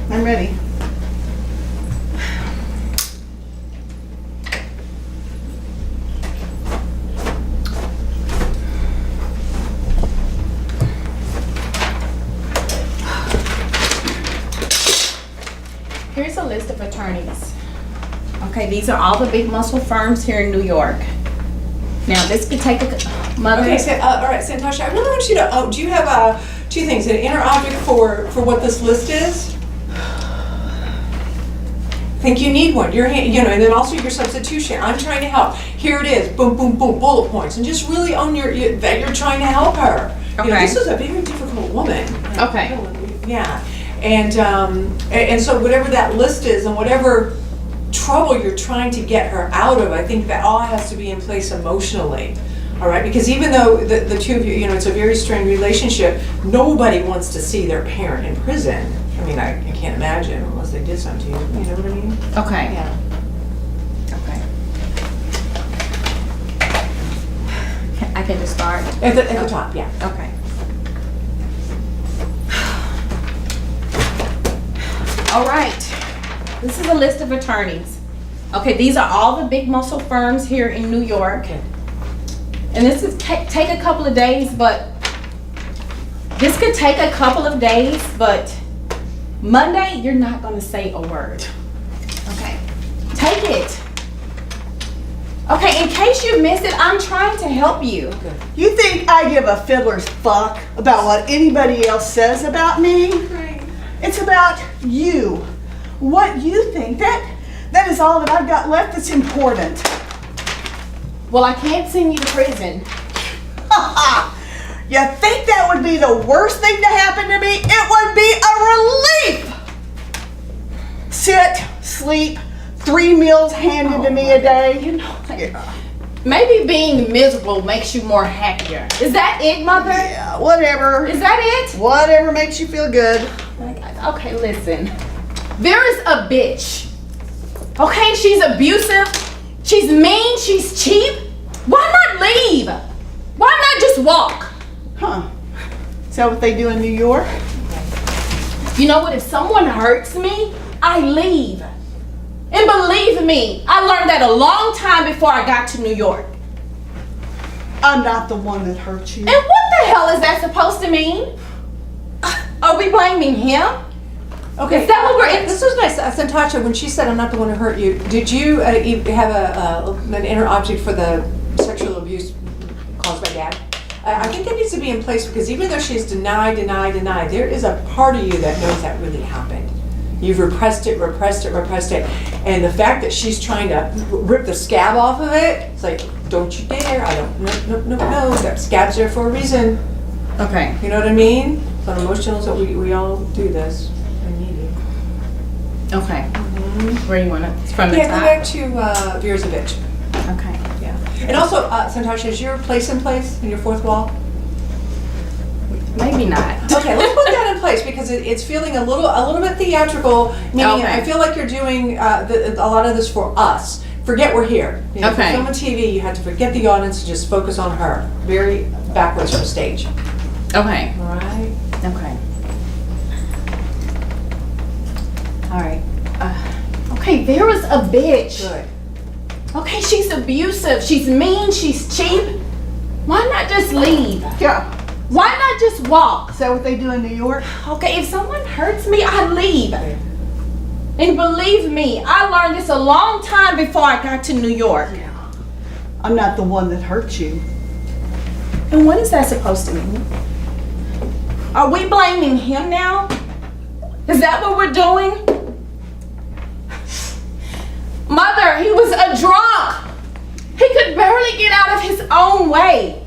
I'm ready. Here's a list of attorneys. Okay, these are all the big muscle firms here in New York. Now, this could take a mother. Okay, so, all right, Santosh, I really want you to, do you have two things, an inner object for what this list is? I think you need one, and then also your substitution. I'm trying to help. Here it is, boom, boom, boom, bullet points, and just really own that you're trying to help her. Okay. This is a very difficult woman. Okay. Yeah, and so whatever that list is, and whatever trouble you're trying to get her out of, I think that all has to be in place emotionally. All right, because even though the two of you, it's a very strained relationship, nobody wants to see their parent in prison. I mean, I can't imagine unless they did something to you. You know what I mean? Okay. Yeah. Okay. I can just start. At the top, yeah. Okay. All right. This is a list of attorneys. Okay, these are all the big muscle firms here in New York. Okay. And this is take a couple of days, but this could take a couple of days, but Monday, you're not going to say a word. Okay. Take it. Okay, in case you missed it, I'm trying to help you. You think I give a fiddler's fuck about what anybody else says about me? Right. It's about you. What you think. That is all that I've got left that's important. Well, I can't send you to prison. You think that would be the worst thing to happen to me? It would be a relief. Sit, sleep, 3 meals handed to me a day. You know, maybe being miserable makes you more happier. Is that it, Mother? Yeah, whatever. Is that it? Whatever makes you feel good. Okay, listen. There is a bitch. Okay, she's abusive. She's mean. She's cheap. Why not leave? Why not just walk? Huh. Is that what they do in New York? You know what? If someone hurts me, I leave. And believe me, I learned that a long time before I got to New York. I'm not the one that hurt you. And what the hell is that supposed to mean? Are we blaming him? Okay, Is that what we're? this was nice. Santasha, when she said, "I'm not the one who hurt you," did you have an inner object for the sexual abuse caused by Dad? I think that needs to be in place because even though she's denied, there is a part of you that knows that really happened. You've repressed it, and the fact that she's trying to rip the scab off of it, it's like, don't you dare! I don't. No. That scab's there for a reason. Okay. You know what I mean? So emotional, so we all do this. Okay. Where you want it? It's from the Yeah, top. go back to Vera's a bitch. Okay. Yeah. And also, Santasha, is your place in your fourth wall? Maybe not. Okay, let's put that in place because it's feeling a little bit theatrical. Meaning, Okay. I feel like you're doing a lot of this for us. Forget we're here. Okay. For film and TV, you have to forget the audience and just focus on her. Very backwards from stage. Okay. All right. Okay. All right. Okay, Vera's a bitch. Good. Okay, she's abusive. She's mean. She's cheap. Why not just leave? Yeah. Why not just walk? Is that what they do in New York? Okay, if someone hurts me, I leave. And believe me, I learned this a long time before I got to New York. I'm not the one that hurt you. And what is that supposed to mean? Are we blaming him now? Is that what we're doing? Mother, he was a drunk. He could barely get out of his own way.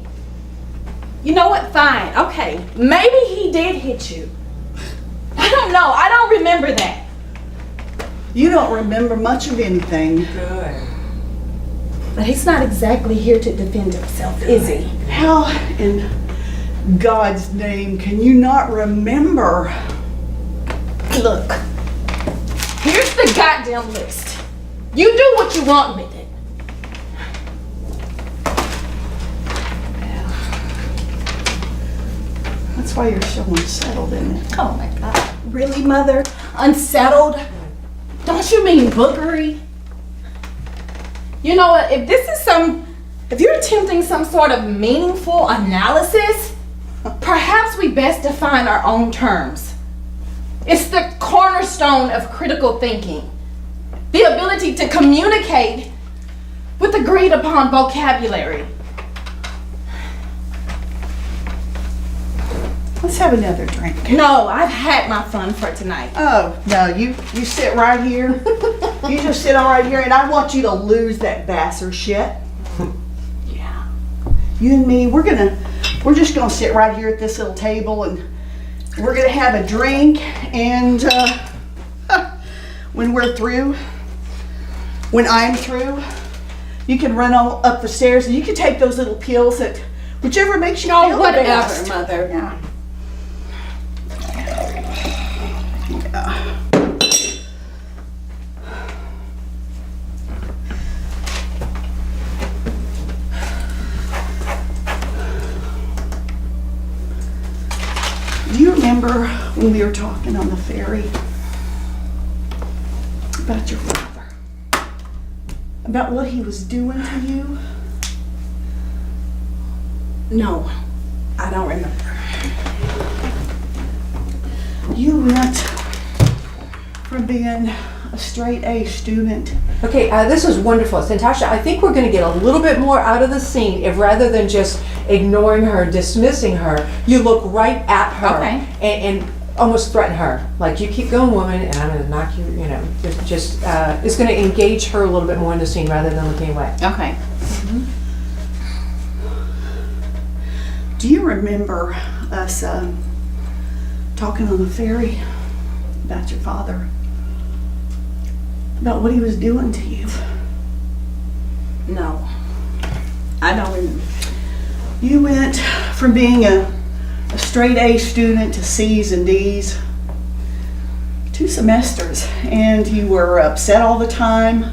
You know what? Fine. Okay. Maybe he did hit you. I don't know. I don't remember that. You don't remember much of anything. Good. But he's not exactly here to defend himself, is he? How in God's name can you not remember? Look, here's the goddamn list. You do what you want with it. That's why you're so unsettled, isn't it? Oh my God. Really, Mother? unsettled? Don't you mean boogery? You know what, if you're attempting some sort of meaningful analysis, perhaps we best define our own terms. It's the cornerstone of critical thinking. The ability to communicate with agreed upon vocabulary. Let's have another drink. No, I've had my fun for tonight. Oh, no, you sit right here. You just sit all right here, and I want you to lose that Vassar shit. Yeah. You and me, we're just gonna sit right here at this little table, and we're gonna have a drink, and when we're through, when I'm through, you can run all up the stairs, and you can take those little pills that, whichever makes you feel the best. Mother. Yeah. Do you remember when we were talking on the ferry about your father? About what he was doing to you? No, I don't remember. You went from being a straight A student. Okay, this is wonderful. Natasha, I think we're going to get a little bit more out of the scene if rather than just ignoring her, dismissing her, you look right at her and almost threaten her. Like, you keep going, woman, and I'm going to knock you, you know, just it's going to engage her a little bit more in the scene rather than looking away. Okay. Mm-hmm. Do you remember us talking on the ferry about your father? About what he was doing to you? No, I don't remember. You went from being a straight A student to C's and D's. 2 semesters, and you were upset all the time.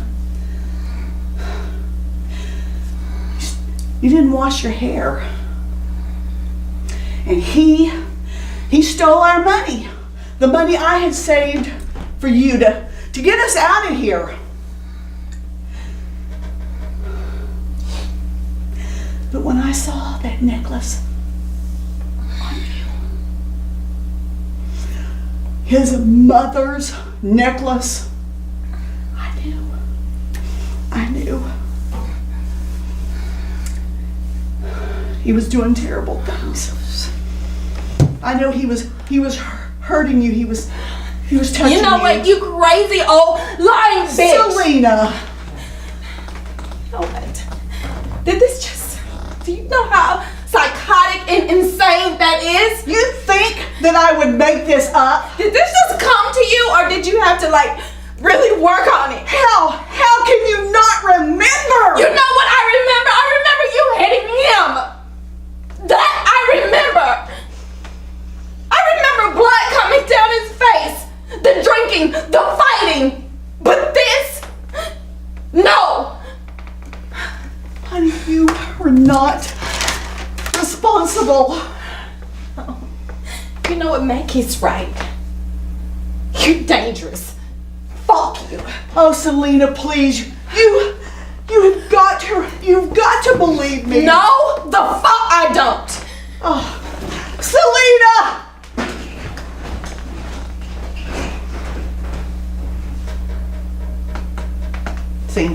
You didn't wash your hair. And he stole our money. The money I had saved for you to get us out of here. But when I saw that necklace on you, his mother's necklace, I knew. He was doing terrible things. I know he was hurting you. He was touching you. You know what, you crazy old lying bitch. Selena. You know what? Do you know how psychotic and insane that is? You think that I would make this up? Did this just come to you, or did you have to really work on it? How can you not remember? You know what I remember? I remember you hitting him. That I remember. I remember blood coming down his face. The drinking, the fighting. But this? No. Honey, you were not responsible. You know what, Mackie's right. You're dangerous. Fuck you. Oh, Selena, please. You've got to believe me. No, the fuck I don't. Oh, Selena! See?